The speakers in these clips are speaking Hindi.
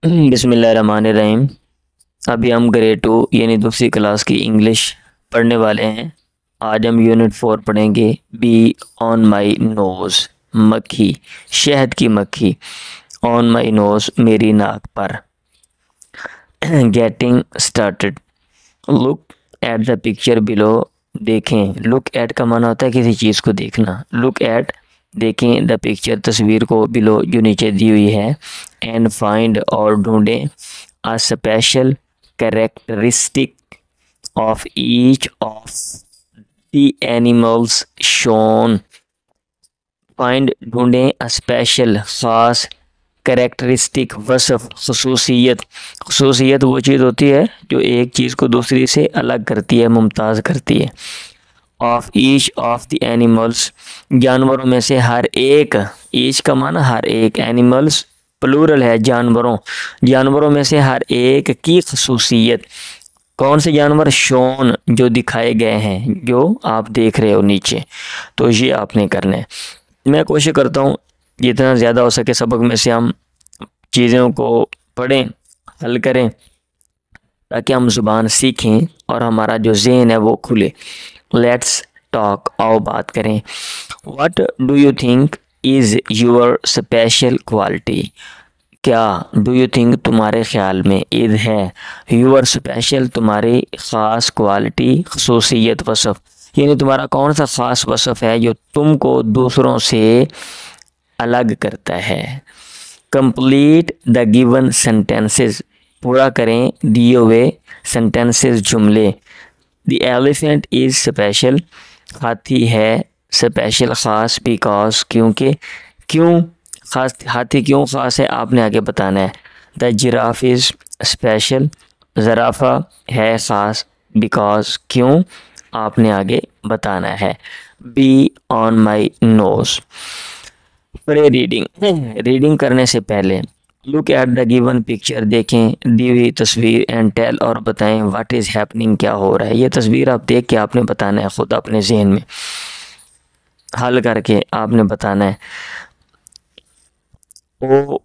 बिस्मिल्लाहिर्रहमानिर्रहीम। अभी हम ग्रेड 2 यानी दूसरी क्लास की इंग्लिश पढ़ने वाले हैं। आज हम यूनिट 4 पढ़ेंगे। बी ऑन माई नोज़, मक्खी, शहद की मक्खी। ऑन माई नोज़, मेरी नाक पर। Getting started. Look at the picture below. देखें, लुक एट का माना होता है किसी चीज़ को देखना। लुक एट, देखें, द पिक्चर, तस्वीर को, बिलो जो नीचे दी हुई है। एंड फाइंड, और ढूंढें, a special characteristic of each of the animals shown। find, ढूंढें, a special, खास, कैरेक्टरिस्टिक, वसफ, खसूसियत। खसूसियत वो चीज़ होती है जो एक चीज़ को दूसरी से अलग करती है, मुमताज़ करती है। Of each of the animals, जानवरों में से हर एक। ईच का माना हर एक, एनिमल्स प्लूरल है, जानवरों। जानवरों में से हर एक की खसूसियत। कौन से जानवर? शोन, जो दिखाए गए हैं, जो आप देख रहे हो नीचे। तो ये आपने करना है। मैं कोशिश करता हूँ जितना ज़्यादा हो सके सबक में से हम चीज़ों को पढ़ें, हल करें, ताकि हम ज़ुबान सीखें और हमारा जो ज़हन है वो खुले। लेट्स टॉक, आओ बात करें। What do you think is your special quality? क्या, डू यू थिंक, तुम्हारे ख्याल में, इज़ है, योर स्पेशल, तुम्हारी ख़ास, क्वालिटी, खसूसियत, वसफ़, यानी तुम्हारा कौन सा ख़ास वसफ़ है जो तुमको दूसरों से अलग करता है। कंप्लीट द गिवन सेंटेंसेस, पूरा करें दिए हुए सेंटेंसेस, जुमले। द एलिफेंट इज़ स्पेशल, हाथी है स्पेशल, ख़ास, बिकॉज, क्योंकि। क्यों ख़ास, हाथी क्यों ख़ास है, आपने आगे बताना है। द जिराफ इज़ स्पेशल, ज़राफ़ा है ख़ास, बिकॉज, क्यों, आपने आगे बताना है। Be on my nose. Pre reading, reading करने से पहले look at the given picture, देखें दी हुई तस्वीर, एंड टेल, और बताएं व्हाट इज़ हैपनिंग, क्या हो रहा है। ये तस्वीर आप देख के आपने बताना है, ख़ुद अपने जहन में हल करके आपने बताना है। O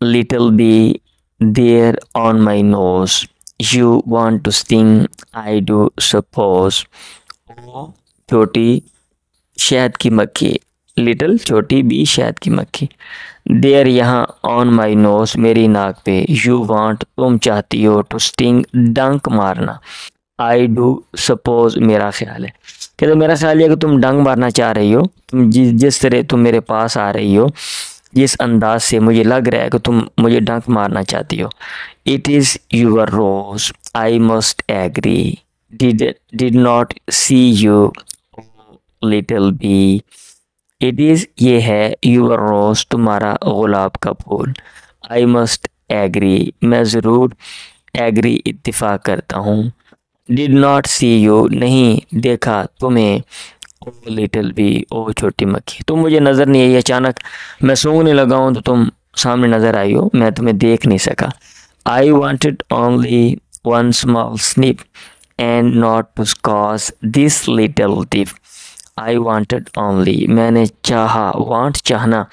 little bee there on my nose, you want to sting, I do suppose. ओ छोटी शहद की मक्खी, लिटिल छोटी, बी शहद की मक्खी। देयर यहाँ, ऑन माई नोज मेरी नाक पे, यू वांट तुम चाहती हो, टू स्टिंग डंक मारना, आई डू सपोज मेरा ख्याल है। कहते मेरा ख्याल है कि तुम डंक मारना चाह रही हो, तुम जिस तरह तुम मेरे पास आ रही हो, जिस अंदाज से मुझे लग रहा है कि तुम मुझे डंक मारना चाहती हो। It is your rose, I must agree, did not see you, little bee. It is ये है, यूर रोज तुम्हारा गुलाब का फूल, आई मस्ट एग्री मैं ज़रूर एग्री इत्तिफाक करता हूँ। डिड नॉट सी यू नहीं देखा तुम्हें, ओ लिटिल बी ओ छोटी मक्खी तुम मुझे नज़र नहीं आई, अचानक मैं सूंघने लगा हूँ तो तुम सामने नज़र आई हो, मैं तुम्हें देख नहीं सका। I wanted only one small snip and not to cause this little tip. I wanted only मैंने चाहा, वांट चाहना,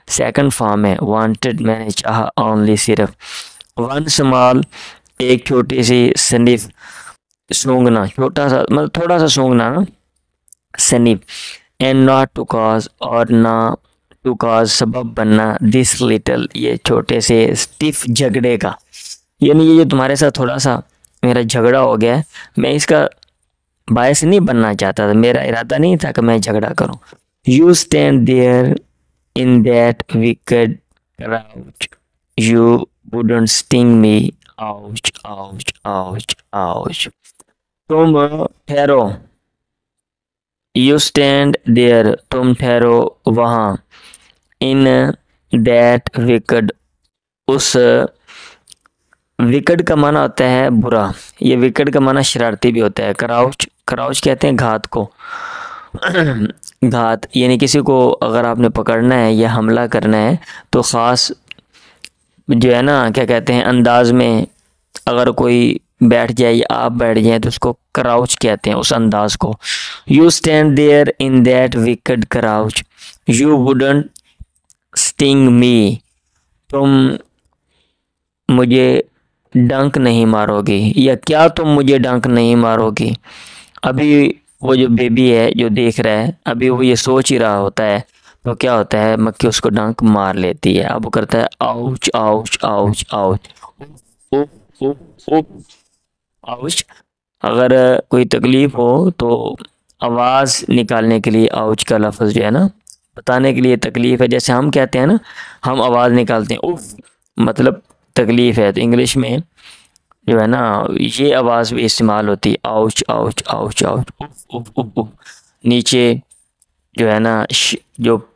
सेकंड फॉर्म है, वांटेड मैंने चाहा, ओनली सिर्फ, वन स्मॉल एक छोटी सी, स्निफ सूंघना, छोटा सा मतलब थोड़ा सा सूंघना ना, sniff, and not to cause और ना टू कॉज सबब बनना, दिस लिटिल ये छोटे से, स्टिफ झगड़े का, यानी ये जो तुम्हारे साथ थोड़ा सा मेरा झगड़ा हो गया है, मैं इसका बायस नहीं बनना चाहता था, मेरा इरादा नहीं था कि मैं झगड़ा करूं। You stand there in that wicked crouch, you wouldn't sting me, ouch ouch ouch ouch. तुम ठहरो, यू स्टैंड देयर तुम ठहरो वहाँ, इन दैट विकेड उस, विकेड का माना होता है बुरा, ये विकेड का माना शरारती भी होता है। क्राउच, क्राउच कहते हैं घात को। घात यानी किसी को अगर आपने पकड़ना है या हमला करना है तो ख़ास जो है ना क्या कहते हैं अंदाज में, अगर कोई बैठ जाए या आप बैठ जाए तो उसको क्राउच कहते हैं, उस अंदाज को। You stand there in that wicked crouch, you wouldn't sting me तुम मुझे डंक नहीं मारोगी, या क्या तुम मुझे डंक नहीं मारोगी। अभी वो जो बेबी है जो देख रहा है, अभी वो ये सोच ही रहा होता है, तो क्या होता है, मक्खी उसको डंक मार लेती है। अब वो करता है आउच आउच आउच आउच, उफ उफ उफ, आउच। अगर कोई तकलीफ हो तो आवाज़ निकालने के लिए आउच का लफ्ज़ जो है ना, बताने के लिए तकलीफ है, जैसे हम कहते हैं ना, हम आवाज़ निकालते हैं उफ, मतलब तकलीफ है, तो इंग्लिश में जो है ना ये आवाज़ भी इस्तेमाल होती है, आउच आउच आउच आउच, उफ उफ उफ उफ। नीचे जो है ना जो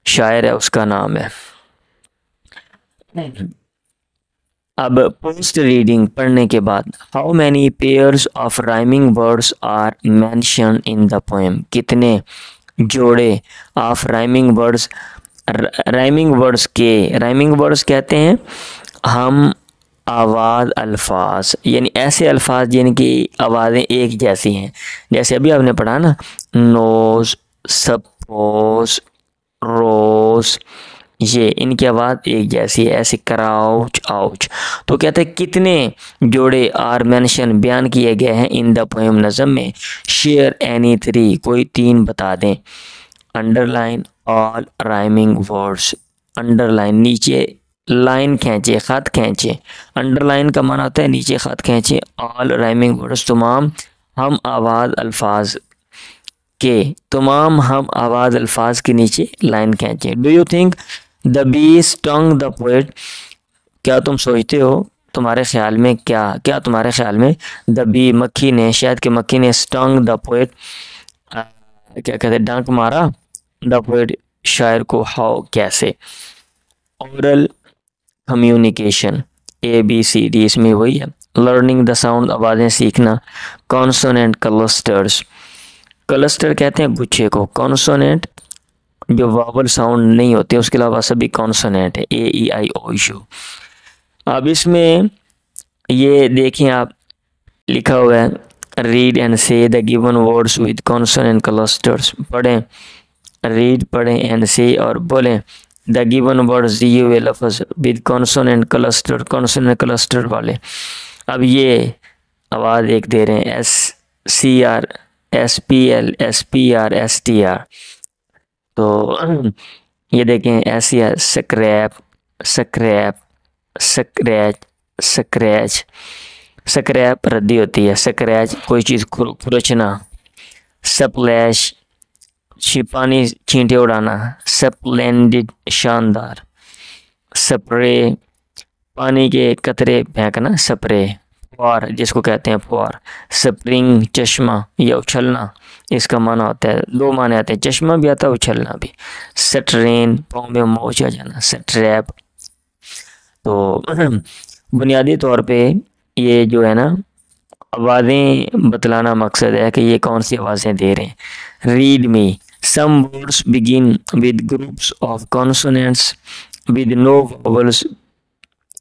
शायर है उसका नाम है। अब पोस्ट रीडिंग, पढ़ने के बाद, how many pairs of rhyming words are mention in the poem, कितने जोड़े of rhyming words, rhyming words के, राइमिंग वर्ड्स कहते हैं हम आवाज़ अल्फाज, यानी ऐसे अल्फाज जिनकी आवाज़ें एक जैसी हैं, जैसे अभी आपने पढ़ा ना, नोज, सपोज, रोज, ये इनकी आवाज़ एक जैसी है, ऐसे क्राउच आउच। तो कहते हैं कितने जोड़े आर मेंशन बयान किए गए हैं इन द पोएम, नज़म में, शेयर एनी थ्री, कोई तीन बता दें। Underline all rhyming words, underline नीचे लाइन खींचे, ख़त खींचे, अंडरलाइन का माना होता है नीचे ख़त खींचे, ऑल राइमिंग वर्ड्स तमाम हम आवाज़ अल्फाज के, तमाम हम आवाज़ अल्फाज के नीचे लाइन खींचे। Do you think the bee stung the poet, क्या तुम सोचते हो, तुम्हारे ख्याल में क्या, क्या तुम्हारे ख्याल में द बी मक्खी ने, शायद कि मक्खी ने, स्टंग द पोएट क्या कहते हैं, डंक मारा, द पोएट शायर को, हाउ कैसे। ओरल कम्युनिकेशन, ABCD इसमें वही है। लर्निंग द साउंड, आवाज़ें सीखना। कॉन्सोनेंट क्लस्टर्स, क्लस्टर कहते हैं गुच्छे को, कॉन्सोनेंट जो वावल साउंड नहीं होते, उसके अलावा सभी कॉन्सोनेंट है, AEIOU। अब इसमें ये देखें आप, लिखा हुआ है रीड एंड से the given words with consonant clusters, पढ़ें, रीड पढ़ें, एंड से और बोलें द गिवन वर्ड्स दिए हुए लफ्ज़ with consonant cluster, consonant cluster वाले। अब ये आवाज़ एक दे रहे हैं, SCR SPL SPR STR, तो ये देखें SCR scrap scrap scratch scratch, scrap रद्दी होती है, स्क्रैच कोई चीज़ खुरचना, स्प्लैश पानी छींटे उड़ाना, स्प्लेंडिड शानदार, स्प्रे पानी के कतरे फेंकना, स्प्रे, फुआर जिसको कहते हैं फुआर, स्प्रिंग चश्मा या उछलना, इसका माना होता है, दो माने आते हैं, चश्मा भी आता है, उछलना भी। स्ट्रेन पाँव में मोच आ जाना, स्ट्रैप। तो बुनियादी तौर पे ये जो है ना आवाज़ें बतलाना मकसद है कि ये कौन सी आवाज़ें दे रहे हैं। Read me, some words begin with groups of consonants with no vowels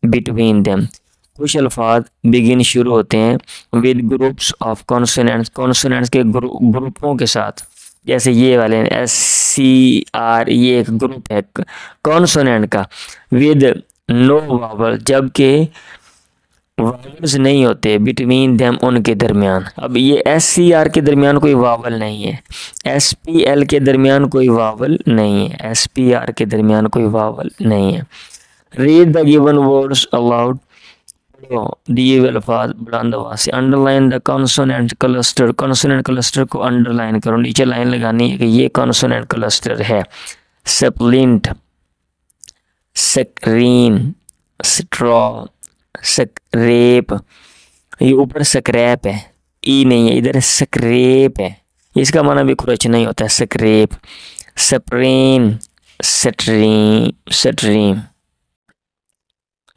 between them, कुछ अल्फाज बिगिन शुरू होते हैं with groups of consonants, consonants के ग्रुपों के साथ, जैसे ये वाले SCR, ये एक ग्रुप है कॉन्सोनेंट का, विद नो वावल, जबकि वावल्स नहीं होते, बिटवीन देम उनके दरमियान। अब ये SCR के दरमियान कोई वावल नहीं है, SPL के दरमियान कोई वावल नहीं है, SPR के दरमियान कोई वावल नहीं है। Read the given words allowed, दिए हुए अल्फाज बुलंद आवाज़ से। Underline the consonant cluster, consonant cluster को अंडरलाइन करो, नीचे लाइन लगानी है कि ये कॉन्सोनेंट क्लस्टर है। स्प्लिंट, स्क्रीन, स्ट्रॉ, स्क्रेप, ये ऊपर स्क्रैप है, ई नहीं है, इधर स्क्रेप है, इसका माना भी खुरच नहीं होता है, स्क्रेप, स्प्रेन, स्ट्रीम स्ट्रीम।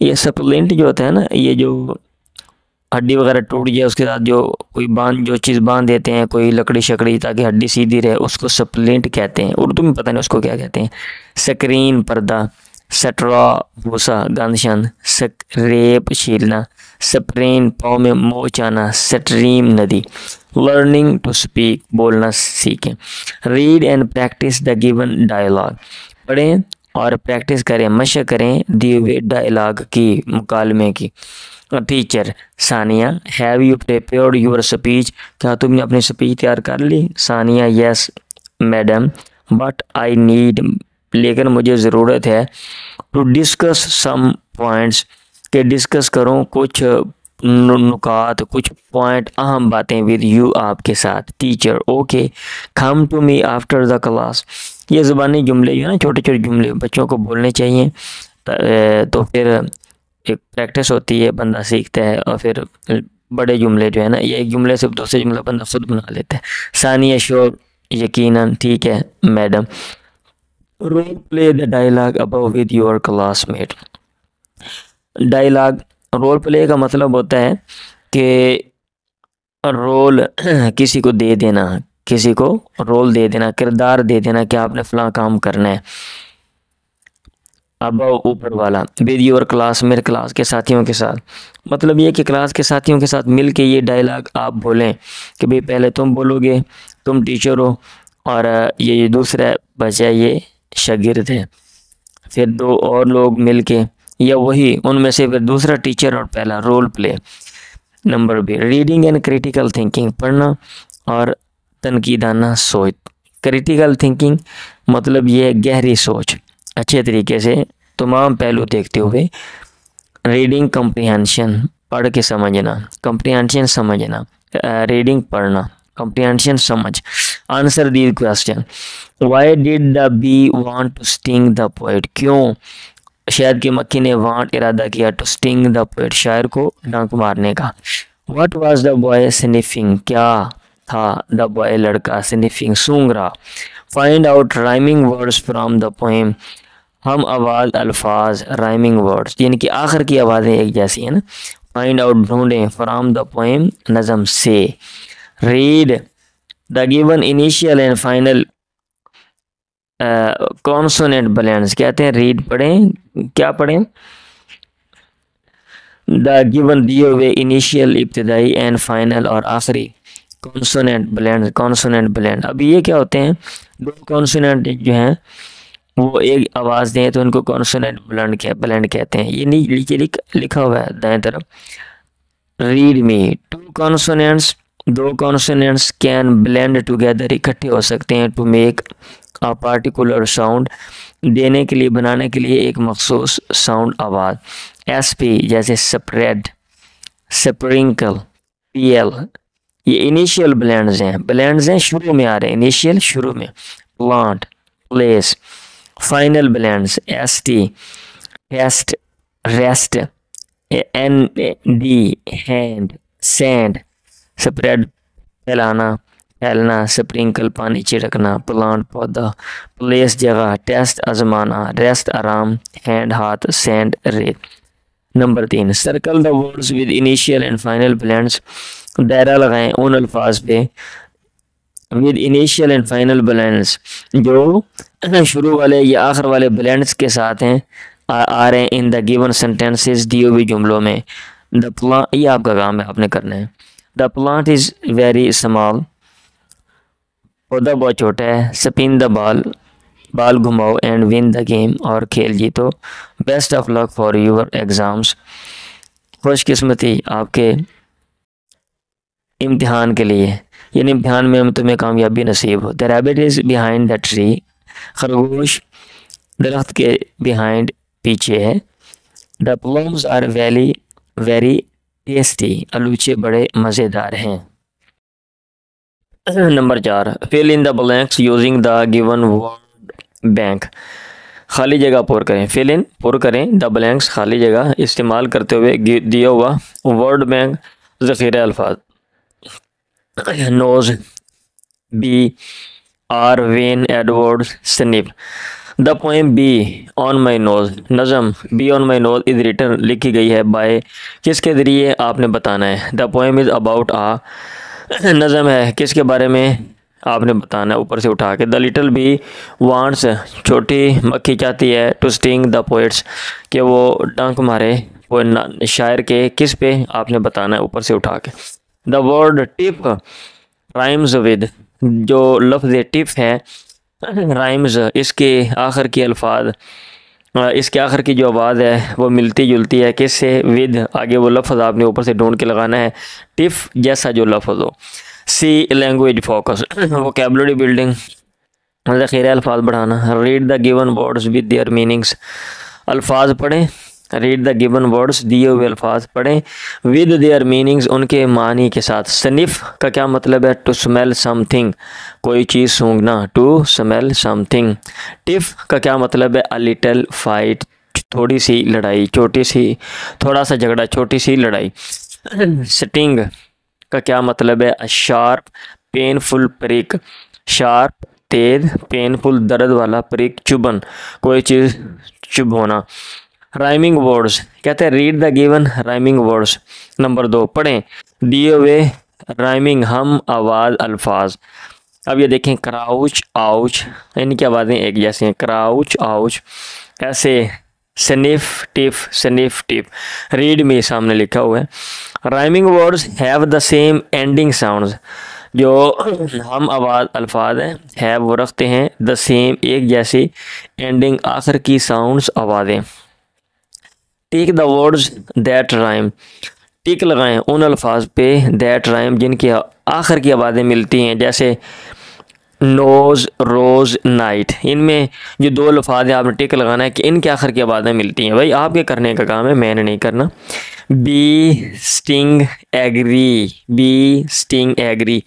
ये सप्लेंट जो होता है ना, ये जो हड्डी वगैरह टूट जाए उसके साथ जो कोई जो चीज़ बांध देते हैं, कोई लकड़ी शकड़ी, ताकि हड्डी सीधी रहे, उसको सप्लेंट कहते हैं। उर्दू में पता नहीं उसको क्या कहते हैं। स्क्रीन पर्दा, स्ट्रॉ भूसा गंदशन, स्क्रेप छीलना, स्प्रेन पाँव में मोच आना, स्ट्रीम नदी। लर्निंग टू स्पीक, बोलना सीखें। Read and practice the given dialogue, पढ़ें और प्रैक्टिस करें, मशक करें दिए डायलॉग की, मुकालमे की। Teacher Sania, have you prepared your speech, क्या तुमने अपनी स्पीच तैयार कर ली? Sania, yes madam, but I need, लेकिन मुझे ज़रूरत है, टू डिस्कस सम पॉइंट्स, के डिस्कस करूँ कुछ नुकात, कुछ पॉइंट, अहम बातें विद यू, आपके साथ। Teacher, okay, come to me after the class. ये ज़बानी जुमले जो है ना, छोटे छोटे जुमले बच्चों को बोलने चाहिए, तो फिर एक प्रैक्टिस होती है, बंदा सीखता है, और फिर बड़े जुमले जो है ना, ये एक जुमले से दूसरे जुमला बंदा खुद बना लेता है। सानिया, श्योर, यकीनन, ठीक है madam. Role play the dialogue above with your classmate. Dialogue, role play का मतलब होता है कि रोल किसी को दे देना, किसी को रोल दे देना, किरदार दे देना कि आपने फ़लाँ काम करना है। अबव, ऊपर वाला, विद योर क्लास, मेरे क्लास के साथियों के साथ, मतलब ये कि क्लास के साथियों के साथ मिल के ये डायलॉग आप बोलें कि भाई पहले तुम बोलोगे, तुम टीचर हो, और ये दूसरा बच्चा ये शागिर्द है, फिर दो और लोग मिल के, या वही उनमें से फिर दूसरा टीचर और पहला, role play. Number B, reading and critical thinking, पढ़ना और तनकीदाना सोच। क्रिटिकल थिंकिंग मतलब ये गहरी सोच, अच्छे तरीके से तमाम पहलू देखते हुए। रीडिंग, कम्प्रीहेंशन, पढ़ के समझना, कम्प्रीहेंशन समझना, रीडिंग पढ़ना, कम्प्रीहेंशन समझ। Answer the question, why did the bee want to sting the poet, क्यों शहद की मक्खी ने वांट इरादा किया, टू स्टिंग द पोएट, शायर को डंक मारने का। What was the boy sniffing, क्या था द बॉय, लड़का, स्निफिंग, सूंघ रहा। Find out rhyming words from the poem, हम आवाज़, अल्फाज, राइमिंग वर्ड्स, यानी कि आखिर की आवाज़ें एक जैसी है ना। फाइंड आउट, ढूंढें, फ्रॉम द पोएम, नज़म से। Read the given initial and final consonant blends, कहते हैं रीड पढ़ें, क्या पढ़ें? द गिवन, दिए हुए, इनिशियल इब्तदाई, एंड फाइनल और आखिरी कॉन्सोनेंट ब्लेंड, कॉन्सोनेंट ब्लेंड। अभी ये क्या होते हैं, दो कॉन्सोनेंट जो हैं वो एक आवाज़ दें तो उनको कॉन्सोनेंट ब्लेंड कहते हैं। ये नीचे लिखा हुआ है दाएं तरफ, रीड मी, टू कॉन्सोनेंट्स, दो कॉन्सोनेंट्स कैन ब्लेंड टुगेदर, इकट्ठे हो सकते हैं, to make a particular sound, देने के लिए, बनाने के लिए एक मखसूस साउंड, आवाज़। एस पी जैसे स्प्रेड, स्प्रिंकल, पी एल, ये इनिशियल ब्लेंड्स हैं, शुरू में आ रहे हैं, इनिशियल शुरू में। Plant, place. Final blends, S T, test, rest, N D, hand, sand, spread, फैलाना, फैलना, स्प्रिंकल, पानी छिड़कना, प्लांट, पौधा, प्लेस, जगह, टेस्ट, आजमाना, रेस्ट, आराम, हैंड, हाथ, सैंड, रेत। Number 3, circle the words with initial and final blends, दायरा लगाएं उन अल्फाज पे with initial and final blends जो शुरू वाले या आखिर वाले ब्लेंड्स के साथ हैं, आ रहे हैं इन द गिवन सेंटेंसेस, दिए हुए जुमलों में। द प्लांट, ये आपका काम है, आपने करना है। The plant is very small, पौधा बहुत छोटा है। स्पिन द बॉल, बाल घुमाओ, एंड विन द गेम, और खेल जीतो। Best of luck for your exams, खुशकिस्मती आपके इम्तिहान के लिए, यानी इम्तिहान में तुम्हें कामयाबी नसीब हो। The rabbit is behind the tree, खरगोश दरख्त के बिहाइंड, पीछे है। The plums are very very tasty, आलूचे बड़े मज़ेदार हैं। Number 4, fill in the blanks using the given word bank, खाली जगह पुर करें। फिल इन, पुर करें, द ब्लैंक्स, खाली जगह, इस्तेमाल करते हुए दिया हुआ वर्ड बैंक, ज़ख़ीरा अल्फाज। Nose, bee, are, when, Edward, snip. The poem bee on my nose, नज़म bee on my nose is written, लिखी गई है बाय, किसके ज़रिए आपने बताना है। The poem is about a, नज़म है किसके बारे में आपने बताना है, ऊपर से उठा के। द लिटिल बी वांट्स, छोटी मक्खी चाहती है, टू स्टिंग द पोएट्स, कि वो डंक मारे वो शायर के, किस पे आपने बताना है, ऊपर से उठा के। The word tip rhymes with, जो लफ्ज़ टिप है राइम्स, इसके आखिर की अल्फाज, इसके आखिर की जो आवाज़ है वो मिलती जुलती है किससे, विद, आगे वो लफ्ज़ आपने ऊपर से ढूंढ के लगाना है, टिफ जैसा जो लफ्ज़ हो। सी, लैंग्वेज फोकस, वोकेबलरी बिल्डिंग, ज़ख़ीरा अल्फाज बढ़ाना। Read the given words with their meanings, अल्फाज पढ़ें, रीड द गिवन वर्ड्स, दिए हुए अल्फाज पढ़ें, विद देयर मीनिंग्स, उनके मानी के साथ। सनिफ़ का क्या मतलब है, टू स्मेल समथिंग, कोई चीज़ सूंघना, टू स्मेल समथिंग। टिफ का क्या मतलब है, अ लिटल फाइट, थोड़ी सी लड़ाई, छोटी सी, थोड़ा सा झगड़ा, छोटी सी लड़ाई। स्टिंग का क्या मतलब है, a sharp painful prick, sharp Tej, painful दर्द वाला, प्रिक चुभन, कोई चीज़ चुभोना। राइमिंग वर्ड्स कहते हैं read the given rhyming words. Number 2, पढ़ें दिए हुए राइमिंग हम आवाज़ अल्फाज। अब ये देखें, क्राउच आउच, इनकी आवाज़ें एक जैसी हैं, क्राउच आउच, ऐसे स्निफ टिफ। रीड में सामने लिखा हुआ है। Rhyming words have the same ending sounds, जो हम आवाज़ अल्फाज हैं है वो रखते हैं द सेम, एक जैसी, एंडिंग आखिर की साउंड्स आवाज़ें। Tick the words that rhyme, tick लगाएं उन अल्फाज पे दैट राइम जिनकी आखिर की आवाज़ें मिलती हैं, जैसे नोज़ रोज़ नाइट, इनमें जो दो अल्फाज हैं आपने टिक लगाना है कि इनके आखिर की आवाज़ें मिलती हैं। भाई आपके करने का काम है, मैंने नहीं करना। Bee sting agree, bee sting agree.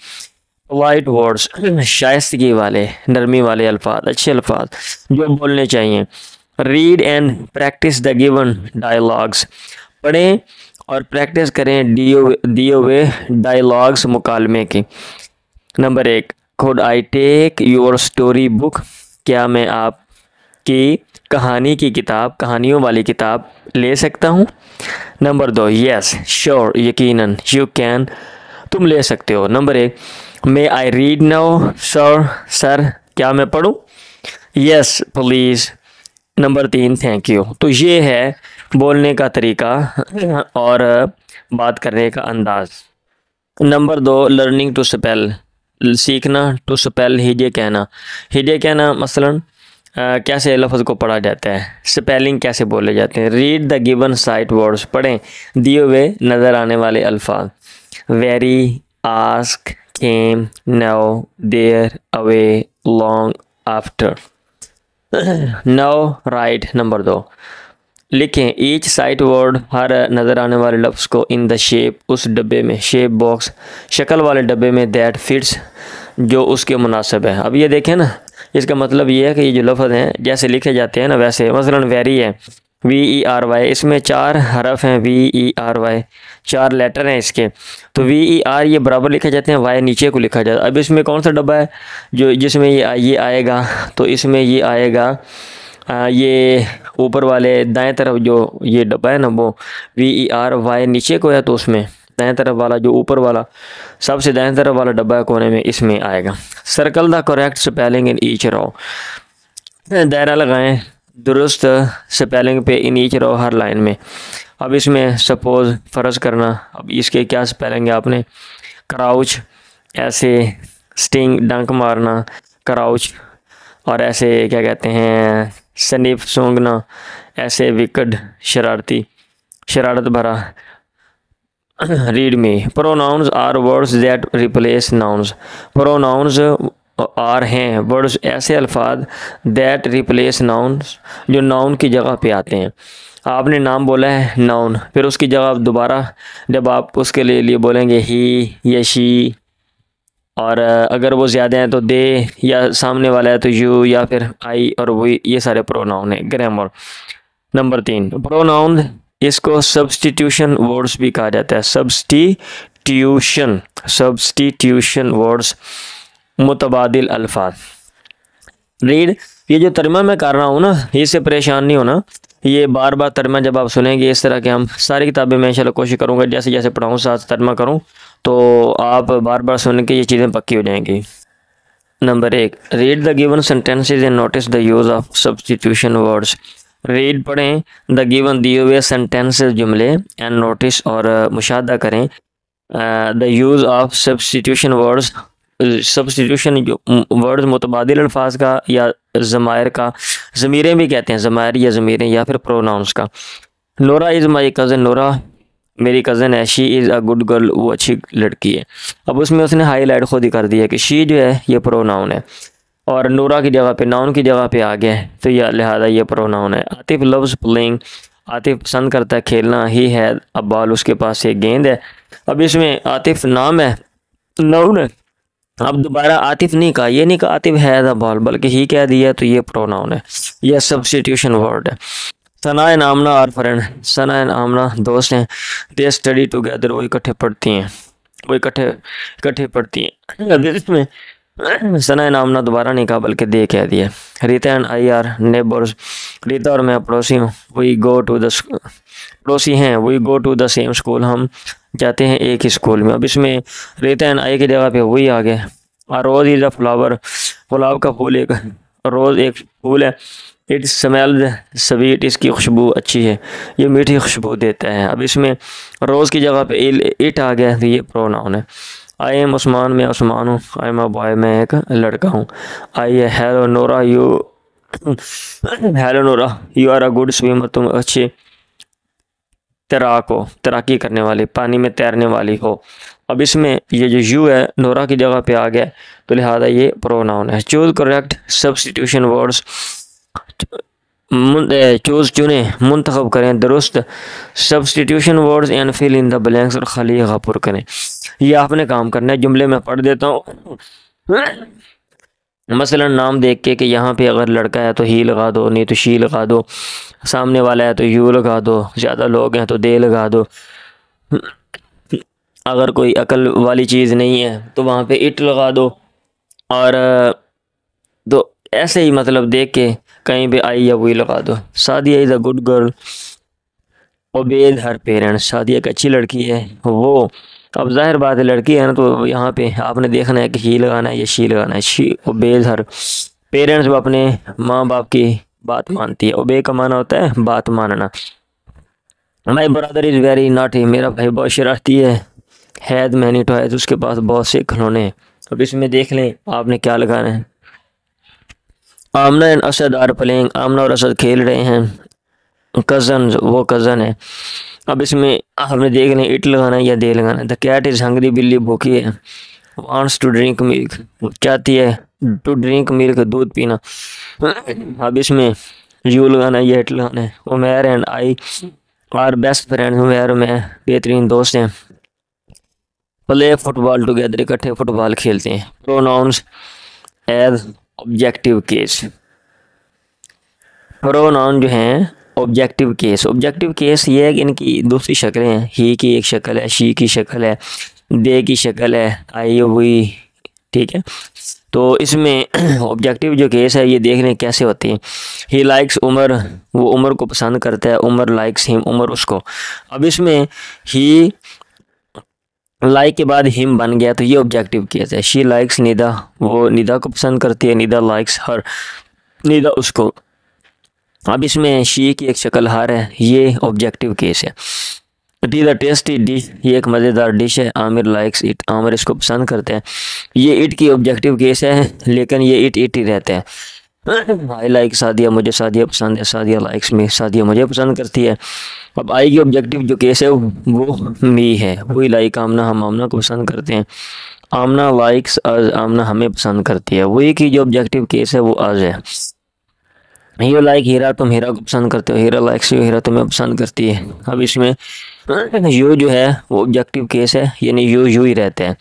White words, शाइस्तगी वाले, नरमी वाले अल्फाज, अच्छे अल्फाज जो बोलने चाहिए। Read and practice the given dialogues, पढ़ें और प्रैक्टिस करें दिए हुए डायलॉग्स मुकालमे की। Number 1, could I take your story book, क्या मैं आपकी कहानी की किताब, कहानियों वाली किताब ले सकता हूँ। नंबर 2, यस श्योर, यकीनन, यू कैन, तुम ले सकते हो। Number 1, may I read now sir, sir क्या मैं पढ़ूँ, yes please. Number 3, thank you. तो ये है बोलने का तरीका और बात करने का अंदाज। नंबर 2, लर्निंग टू स्पेल, सीखना, टू स्पेल हिजे कहना, हिजे कहना मसलन कैसे लफ्ज़ को पढ़ा जाता है, स्पेलिंग कैसे बोले जाते हैं। Read the given sight words, पढ़ें दिए हुए नज़र आने वाले अल्फाज। Very, ask, came, now, there, away, long, after. Now write, number 2, लिखें ईच साइट वर्ड, हर नज़र आने वाले लफ्ज़ को, इन द शेप, उस डब्बे में, शेप बॉक्स, शक्ल वाले डब्बे में, दैट फिट्स, जो उसके मुनासिब है। अब ये देखें ना, इसका मतलब ये है कि ये जो लफ्ज़ हैं जैसे लिखे जाते हैं ना वैसे, मसलन वेरी है, VERY, इसमें 4 हरफ हैं, VERY 4 लेटर हैं इसके, तो VER ये बराबर लिखे जाते हैं, वाई नीचे को लिखा जाता है। अब इसमें कौन सा डब्बा है जो जिसमें ये आएगा, तो इसमें ये आएगा ये ऊपर वाले दाएं तरफ जो ये डब्बा है ना वो VERY नीचे को है, तो उसमें दाएं तरफ वाला जो ऊपर वाला सबसे दाएं तरफ वाला डब्बा है कोने में, इसमें आएगा। Circle the correct spelling in each row, दायरा लगाएं दुरुस्त स्पेलिंग पे इन ईच रो, हर लाइन में। अब इसमें सपोज़ फ़र्ज़ करना, अब इसके क्या स्पेलिंग है, आपने क्राउच ऐसे, स्टिंग डंक मारना, क्राउच, और ऐसे क्या कहते हैं सनीफ सूंघना, ऐसे विकड शरारती, शरारत भरा। Read me pronouns are words that replace nouns, pronouns are हैं वर्ड्स ऐसे अल्फाज दैट रिप्लेस नाउन्स, जो नाउन की जगह पे आते हैं। आपने नाम बोला है नाउन, फिर उसकी जगह आप दोबारा जब आप उसके लिए बोलेंगे ही या शी, और अगर वो ज़्यादा हैं तो दे, या सामने वाला है तो यू, या फिर आई और वी, ये सारे प्रोनाउन है। ग्रामर। नंबर 3, प्रोनाउन, इसको सब्स्टिट्यूशन वर्ड्स भी कहा जाता है, सब्स्टिट्यूशन वर्ड्स, मुतबादिल अल्फाज। रीड, ये जो तर्जमा मैं कर रहा हूँ ना, इससे परेशान नहीं होना, ये बार बार तर्जमा जब आप सुनेंगे इस तरह के, हम सारी किताबें मैं इंशाल्लाह कोशिश करूँगा जैसे जैसे पढ़ाऊँ साथ तर्जमा करूँ, तो आप बार बार सुन के ये चीज़ें पक्की हो जाएंगी। Number 1, read the given sentences and notice the use of substitution words. Read पढ़ें द गिवन दिए हुए सेंटेंसेस जुमले, एंड नोटिस और मुशाहदा करें the use of substitution words, substitution जो वर्ड मुतबादिल अल्फाज का या ज़मायर का, ज़मीरें भी कहते हैं, ज़मायर या ज़मीरें, या फिर प्रोनाउंस का। Nora is my cousin, Nora मेरी कज़न है। She is a good girl, वो अच्छी लड़की है। अब उसमें उसने हाईलाइट खुद ही कर दिया कि शी जो है ये प्रोनाउन है और नोरा की जगह पे, नाउन की जगह पे आ गया है, तो यह लिहाजा ये प्रोनाउन है। आतिफ लव्स प्लेइंग, आतिफ पसंद करता है खेलना। ही है अ बॉल, उसके पास एक गेंद है। अब इसमें आतिफ नाम है, नाउन है। अब दोबारा आतिफ नहीं कहा, ये नहीं कहा आतिफ है द बॉल, बल्कि ही कह दिया, तो ये प्रोनाउन है, यह सब्स्टिट्यूशन वर्ड है। Sana and Aamna are friend, Sana and Aamna दोस्त हैं। दे स्टडी टुगेदर, वो इकट्ठे पढ़ती हैं, वो इकट्ठे इकट्ठे पढ़ती हैं। अब इसमें सना एंड आमना दोबारा नहीं कहा, बल्कि दे कह दिया। Rita and I are neighbours, Rita और मैं पड़ोसी हूँ। वी गो टू द, पड़ोसी हैं। We go to the same school, हम जाते हैं एक ही स्कूल में। अब इसमें रीता एंड आई की जगह पे वही आ गया। आ रोज़ इज़ अ फ्लावर, गुलाब का फूल एक, रोज़ एक फूल है। इट स्मेल्स स्वीट, इसकी खुशबू अच्छी है, ये मीठी खुशबू देता है। अब इसमें रोज़ की जगह पे इट आ गया, तो ये प्रोनाउन है। आई एम उस्मान, मैं उस्मान हूँ। आई एम अ बॉय, मैं एक लड़का हूँ। I hello Nora, you hello Nora, you are a good swimmer, तुम अच्छे तैराक हो, तैराकी करने वाली, पानी में तैरने वाली हो। अब इसमें ये जो यू है नोरा की जगह पे आ गया, तो लिहाजा ये प्रोनाउन है। Choose correct substitution words, choose चुने, मुंतखब करें दुरुस्त substitution words and fill in the blanks, और खाली जगह पुर करें। ये आपने काम करना है। जुमले में पढ़ देता हूँ। मसलन नाम देख के कि यहाँ पे अगर लड़का है तो ही लगा दो, नहीं तो शी लगा दो। सामने वाला है तो यू लगा दो। ज़्यादा लोग हैं तो दे लगा दो। अगर कोई अकल वाली चीज़ नहीं है तो वहाँ पे इट लगा दो। और तो ऐसे ही मतलब देख के कहीं पे आई या वही लगा दो। Sadia is a good girl, obeys her parents, Sadia एक अच्छी लड़की है वो। अब जाहिर बात है लड़की है ना, तो यहाँ पे आपने देखना है कि ही लगाना है या शी लगाना है। शी ओबेज हर पेरेंट्स, वो अपने माँ बाप की बात मानती है। ओबे का माना होता है बात मानना। My brother is very naughty, मेरा भाई बहुत शरारती है। हैद मैनी टॉयज, उसके पास बहुत से खिलौने हैं। अब इसमें देख लें आपने क्या लगाना है। आमना एंड असद आर प्लेइंग, आमना और असद खेल रहे हैं। कज़न, वो कज़न है। अब इसमें आपने देख लें इट लगाना है या दे लगाना है। द कैट इज़ हंग्री, बिल्ली भूखी है। वांट्स टू ड्रिंक मिल्क, चाहती है टू ड्रिंक मिल्क, दूध पीना। अब इसमें यू लगाना है या इट लगाना है। Umair and I are best friends, Umair और मैं बेहतरीन दोस्त हैं। प्ले फुटबॉल टुगेदर, इकट्ठे फुटबॉल खेलते हैं। Pronouns as objective case, pronoun जो हैं ऑब्जेक्टिव केस। ऑब्जेक्टिव केस ये है कि इनकी दूसरी शक्लें हैं। ही की एक शक्ल है, शी की शक्ल है, दे की शक्ल है, आई हुई, ठीक है। तो इसमें ऑब्जेक्टिव जो केस है ये देख लें कैसे होती है। ही लाइक्स उमर, वो उमर को पसंद करता है। उमर लाइक्स हिम, उमर उसको। अब इसमें ही लाइक के बाद हिम बन गया, तो ये ऑब्जेक्टिव केस है। शी लाइक्स निदा, वो निदा को पसंद करती है। निदा लाइक्स हर, निदा उसको। अब इसमें शी की एक शक्ल हर है, ये ऑब्जेक्टिव केस है। It is a tasty dish, ये एक मज़ेदार डिश है। आमिर लाइक्स इट, आमिर इसको पसंद करते हैं। ये इट की ऑब्जेक्टिव केस है, लेकिन ये इट ही रहता है। आई लाइक सादिया, मुझे सादिया पसंद है। सादिया लाइक्स मी, सादिया मुझे पसंद करती है। अब आई की ऑब्जेक्टिव जो केस है वो मी है। वही लाइक आमना, हम आमना को पसंद करते हैं। आमना लाइक्स अज, आमना हमें पसंद करती है। वही की जो ऑब्जेक्टिव केस है वो अज है। यू लाइक हीरा, तुम हीरा को पसंद करते हो। हीरा लाइक्स यू, हीरा तुम्हें पसंद करती है। अब इसमें यू जो है वो ऑब्जेक्टिव केस है, यानी यू ही रहता है।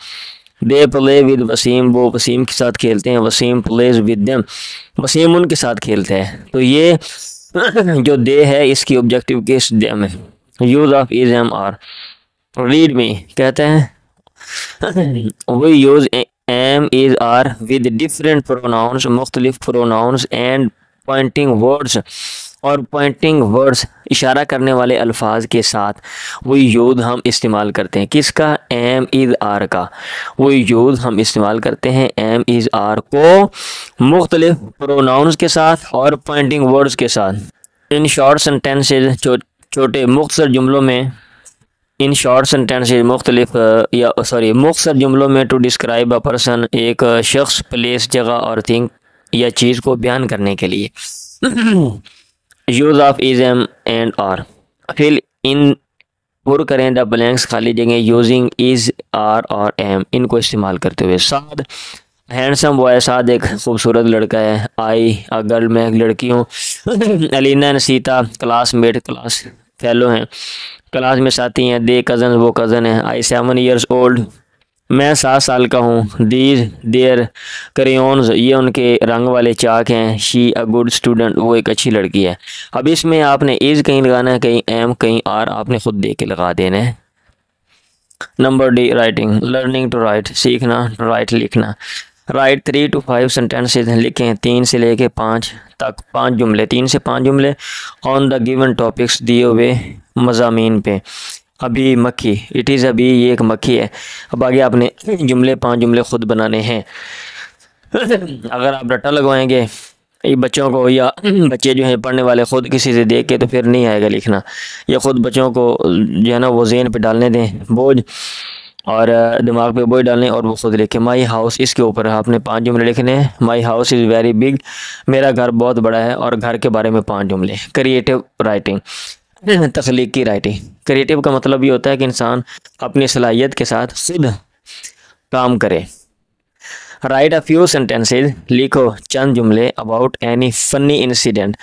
दे प्ले विद वसीम, वो वसीम के साथ खेलते हैं। Waseem plays with them, Waseem उनके साथ खेलते हैं। तो ये जो दे है इसकी ऑब्जेक्टिव केस देम है। Use of is am are, read me कहते हैं we use am is are with different pronouns, मुख्तलिफ प्रोनाउंस एंड पॉइंटिंग वर्ड्स, और पॉइंटिंग वर्ड्स इशारा करने वाले अल्फाज के साथ वो यूज हम इस्तेमाल करते हैं। किसका? एम इज़ आर का। वो यूज हम इस्तेमाल करते हैं एम इज़ आर को मुख्तलिफ प्रोनाउंस के साथ और पॉइंटिंग वर्ड्स के साथ। इन शॉर्ट सेंटेंसेज, छोटे मुख्तसर जुमलों में इन शॉर्ट सेंटेंसेज मुख्तलिफ या सॉरी मुख्तसर जुमलों में टू डिस्क्राइब अ पर्सन, एक शख्स, प्लेस, जगह और थिंग या चीज़ को बयान करने के लिए। Use of is am and are, fill in पुर करें द ब्लैंक्स खाली जगह यूजिंग इज आर और एम इनको इस्तेमाल करते हुए। साद हैंडसम बॉय, साद एक खूबसूरत लड़का है। आई अ गर्ल, मैं एक लड़की हूँ। Alina and Sita classmate, class fellow हैं, क्लास में साथी हैं। दे कज़न, वो कज़न है। आई 7 years ओल्ड, मैं 7 साल का हूँ। दीज देयर क्रेयॉन्स, ये उनके रंग वाले चाक हैं। शी अ गुड स्टूडेंट, वो एक अच्छी लड़की है। अब इसमें आपने इज़ कहीं लगाना है, कहीं एम, कहीं आर, आपने खुद देख के लगा देना है। Number D writing, learning to write, सीखना, राइट लिखना। राइट 3 to 5 सेंटेंसेज, लिखें 3 से लेके 5 तक, 5 जुमले, 3 से 5 जुमले ऑन द गिवन टॉपिक्स, दिए हुए मज़ामीन पे। अभी मक्खी, इट इज़ अभी, ये एक मक्खी है। अब आगे आपने जुमले 5 जुमले खुद बनाने हैं। अगर आप रट्टा लगवाएंगे ये बच्चों को, या बच्चे जो हैं पढ़ने वाले खुद किसी से देख के, तो फिर नहीं आएगा लिखना। या खुद बच्चों को जो है ना वो ज़हन पे डालने दें बोझ, और दिमाग पे बोझ डालें और वो खुद लिखें। माई हाउस, इसके ऊपर आपने 5 जुमले लिखने हैं। My house is very big, मेरा घर बहुत बड़ा है, और घर के बारे में 5 जुमले। क्रिएटिव राइटिंग, तख्लीकी राइटिंग। क्रिएटिव का मतलब ये होता है कि इंसान अपनी सलाहियत के साथ खुद काम करे। राइट अ फ्यू सेंटेंसेज, लिखो चंद जुमले अबाउट एनी फ़नी इंसिडेंट,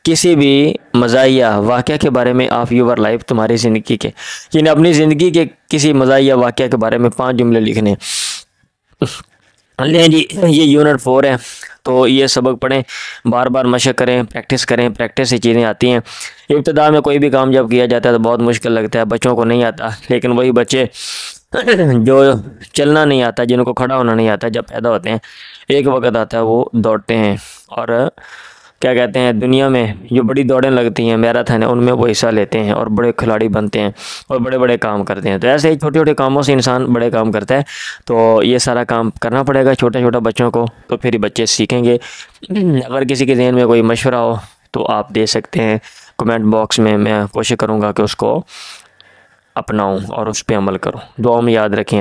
किसी भी मज़ाहिया वाक़या के बारे में। ऑफ यूर लाइफ, तुम्हारी ज़िंदगी के, यानी अपनी ज़िंदगी के किसी मज़ाहिया वाक़या के बारे में 5 जुमले लिखने। लें जी, ये यूनिट 4 है, तो ये सबक पढ़ें, बार बार मशक करें, प्रैक्टिस करें, प्रैक्टिस से चीज़ें आती हैं। इब्तिदा में कोई भी काम जब किया जाता है तो बहुत मुश्किल लगता है, बच्चों को नहीं आता, लेकिन वही बच्चे जो चलना नहीं आता, जिनको खड़ा होना नहीं आता, जब पैदा होते हैं एक वक्त आता है वो दौड़ते हैं, और क्या कहते हैं, दुनिया में जो बड़ी दौड़ें लगती हैं, मैराथन है, उनमें वो हिस्सा लेते हैं और बड़े खिलाड़ी बनते हैं और बड़े बड़े काम करते हैं। तो ऐसे ही छोटे छोटे कामों से इंसान बड़े काम करता है। तो ये सारा काम करना पड़ेगा छोटे छोटे बच्चों को, तो फिर बच्चे सीखेंगे। अगर किसी के जहन में कोई मशवरा हो तो आप दे सकते हैं कमेंट बॉक्स में, मैं कोशिश करूँगा कि उसको अपनाऊँ और उस पर अमल करूँ। दुआ में याद रखें।